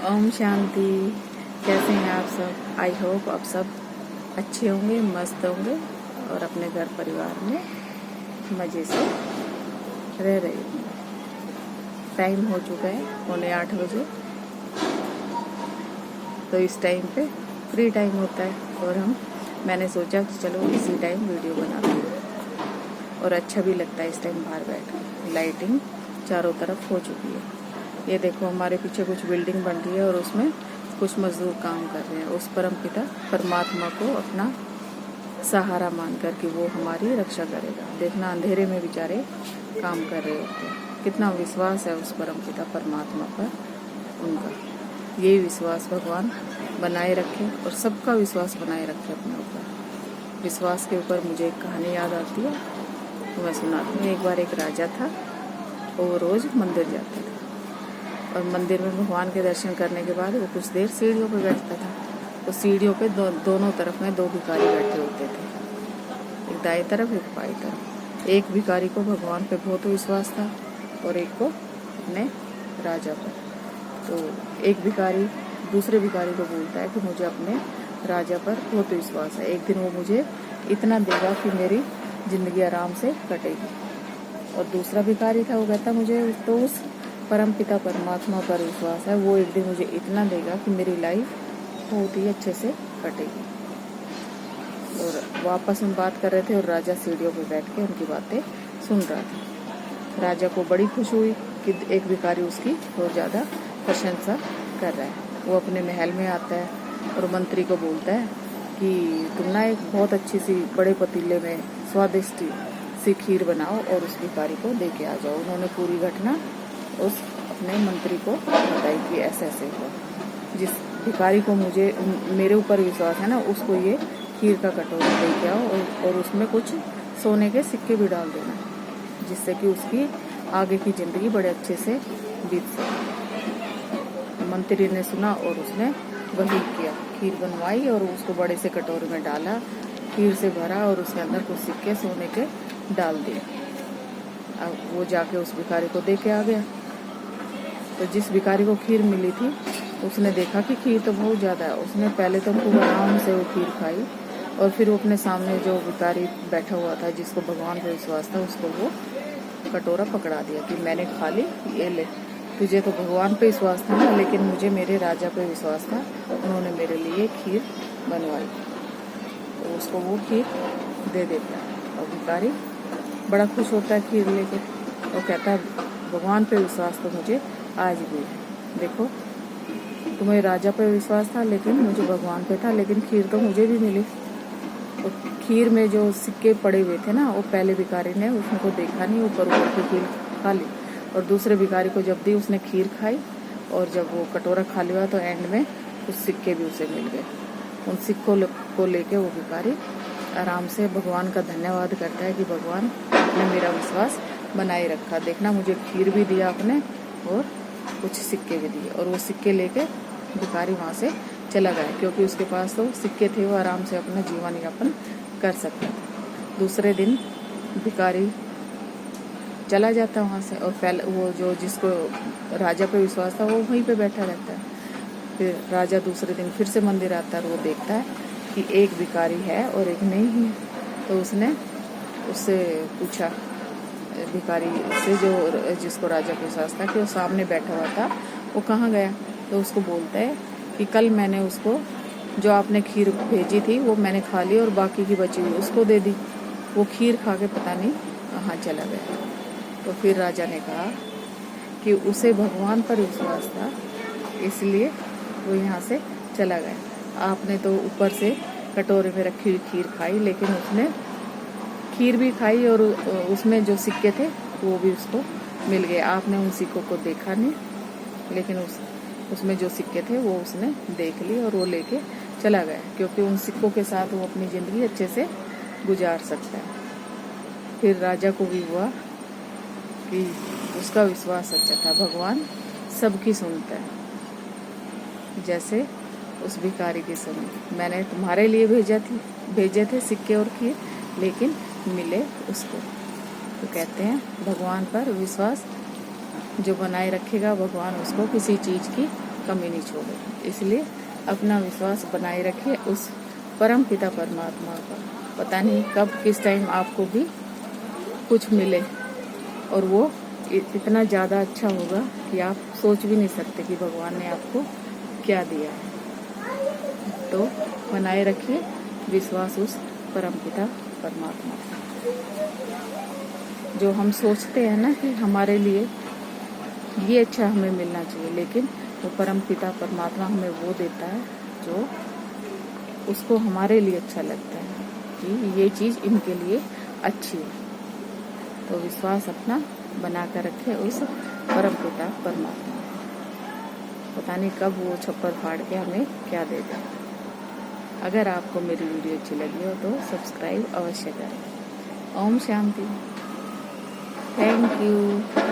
ओम शांति। कैसे हैं आप सब? आई होप आप सब अच्छे होंगे, मस्त होंगे और अपने घर परिवार में मज़े से रह रहे होंगे। टाइम हो चुका है 7:45 बजे। तो इस टाइम पे फ्री टाइम होता है और मैंने सोचा कि चलो इसी टाइम वीडियो बनाते हैं और अच्छा भी लगता है इस टाइम बाहर बैठ। लाइटिंग चारों तरफ हो चुकी है। ये देखो हमारे पीछे कुछ बिल्डिंग बन रही है और उसमें कुछ मजदूर काम कर रहे हैं। उस परमपिता परमात्मा को अपना सहारा मानकर कि वो हमारी रक्षा करेगा। देखना अंधेरे में बेचारे काम कर रहे होते हैं। कितना विश्वास है उस परमपिता परमात्मा पर उनका। ये विश्वास भगवान बनाए रखे और सबका विश्वास बनाए रखे अपने ऊपर। विश्वास के ऊपर मुझे एक कहानी याद आती है तो मैं सुनाती हूँ। एक बार एक राजा था, वो रोज़ मंदिर जाता था और मंदिर में भगवान के दर्शन करने के बाद वो कुछ देर सीढ़ियों पे बैठता था। तो सीढ़ियों पे दोनों तरफ में 2 भिखारी बैठे होते थे, एक दाएं तरफ एक बाईं तरफ। एक भिखारी को भगवान पे बहुत विश्वास था और एक को अपने राजा पर। तो एक भिखारी दूसरे भिखारी को बोलता है कि मुझे अपने राजा पर बहुत विश्वास है, एक दिन वो मुझे इतना देगा कि मेरी जिंदगी आराम से कटेगी। और दूसरा भिखारी था, वो कहता मुझे तो उस परमपिता परमात्मा पर विश्वास है, वो एक दिन मुझे इतना देगा कि मेरी लाइफ बहुत ही अच्छे से कटेगी। और वापस में बात कर रहे थे और राजा सीढ़ियों पे बैठ के उनकी बातें सुन रहा था। राजा को बड़ी खुशी हुई कि एक भिखारी उसकी बहुत ज़्यादा प्रशंसा कर रहा है। वो अपने महल में आता है और मंत्री को बोलता है कि तुम ना एक बहुत अच्छी सी बड़े पतीले में स्वादिष्ट सी खीर बनाओ और उस भिखारी को दे के आ जाओ। उन्होंने पूरी घटना उस अपने मंत्री को बताई कि ऐसे ऐसे हुआ। जिस भिखारी को मेरे ऊपर विश्वास है ना, उसको ये खीर का कटोरा दे के आओ और उसमें कुछ सोने के सिक्के भी डाल देना, जिससे कि उसकी आगे की जिंदगी बड़े अच्छे से बीत सके। मंत्री ने सुना और उसने वही किया। खीर बनवाई और उसको बड़े से कटोरे में डाला, खीर से भरा और उसके अंदर कुछ सिक्के सोने के डाल दिए। अब वो जाके उस भिखारी को दे के आ गया। तो जिस भिखारी को खीर मिली थी उसने देखा कि खीर तो बहुत ज़्यादा है। उसने पहले तो खूब आराम से वो खीर खाई और फिर वो अपने सामने जो भिखारी बैठा हुआ था जिसको भगवान पर विश्वास था, उसको वो कटोरा पकड़ा दिया कि मैंने खा ली, ये ले। तुझे तो भगवान पे विश्वास था ना, लेकिन मुझे मेरे राजा पे विश्वास था, उन्होंने मेरे लिए खीर बनवाई। तो उसको वो खीर दे देता है और भिखारी बड़ा खुश होता है खीर लेके और कहता है भगवान पे विश्वास तो मुझे आज भी है। देखो तुम्हें राजा पे विश्वास था लेकिन मुझे भगवान पे था, लेकिन खीर तो मुझे भी मिली। और खीर में जो सिक्के पड़े हुए थे ना, वो पहले भिखारी ने उसको देखा नहीं, ऊपर की खीर खा ली। और दूसरे भिखारी को जब दी उसने खीर खाई और जब वो कटोरा खाली हुआ तो एंड में कुछ सिक्के भी उसे मिल गए। उन सिक्कों को लेके वो भिखारी आराम से भगवान का धन्यवाद करता है कि भगवान ने मेरा विश्वास बनाए रखा। देखना मुझे खीर भी दिया आपने और कुछ सिक्के भी दिए। और वो सिक्के लेके भिखारी वहाँ से चला गया, क्योंकि उसके पास तो सिक्के थे, वो आराम से अपना जीवन यापन कर सकता था। दूसरे दिन भिखारी चला जाता वहाँ से और पहले वो जो जिसको राजा पे विश्वास था वो वहीं पे बैठा रहता है। फिर राजा दूसरे दिन फिर से मंदिर आता है और वो देखता है कि एक भिखारी है और एक नहीं है। तो उसने उससे पूछा भिखारी से जो जिसको राजा पे विश्वास था कि वो सामने बैठा हुआ था, वो कहाँ गया। तो उसको बोलता है कि कल मैंने उसको जो आपने खीर भेजी थी वो मैंने खा ली और बाकी की बची हुई उसको दे दी। वो खीर खा के पता नहीं कहाँ चला गया। तो फिर राजा ने कहा कि उसे भगवान पर विश्वास था, इसलिए वो यहाँ से चला गया। आपने तो ऊपर से कटोरे में रखी हुई खीर खाई, लेकिन उसने खीर भी खाई और उसमें जो सिक्के थे वो भी उसको मिल गए। आपने उन सिक्कों को देखा नहीं, लेकिन उसमें जो सिक्के थे वो उसने देख लिए और वो लेके चला गया, क्योंकि उन सिक्कों के साथ वो अपनी ज़िंदगी अच्छे से गुजार सकता है। फिर राजा को भी हुआ कि उसका विश्वास अच्छा था, भगवान सबकी सुनता है, जैसे उस भिखारी की सुनी। मैंने तुम्हारे लिए भेजे थे सिक्के और खीर, लेकिन मिले उसको। तो कहते हैं भगवान पर विश्वास जो बनाए रखेगा, भगवान उसको किसी चीज़ की कमी नहीं छोड़े। इसलिए अपना विश्वास बनाए रखिए उस परम पिता परमात्मा का। पता नहीं कब किस टाइम आपको भी कुछ मिले, और वो इतना ज़्यादा अच्छा होगा कि आप सोच भी नहीं सकते कि भगवान ने आपको क्या दिया है। तो बनाए रखिए विश्वास उस परम पिता परमात्मा का। जो हम सोचते हैं ना कि हमारे लिए ये अच्छा हमें मिलना चाहिए, लेकिन वो परम पिता परमात्मा हमें वो देता है जो उसको हमारे लिए अच्छा लगता है कि ये चीज़ इनके लिए अच्छी है। तो विश्वास अपना बना कर रखे उस परम पिता परमात्मा। पता नहीं कब वो छप्पर फाड़ के हमें क्या दे दे। अगर आपको मेरी वीडियो अच्छी लगी हो तो सब्सक्राइब अवश्य करें। ओम शांति। Thank you.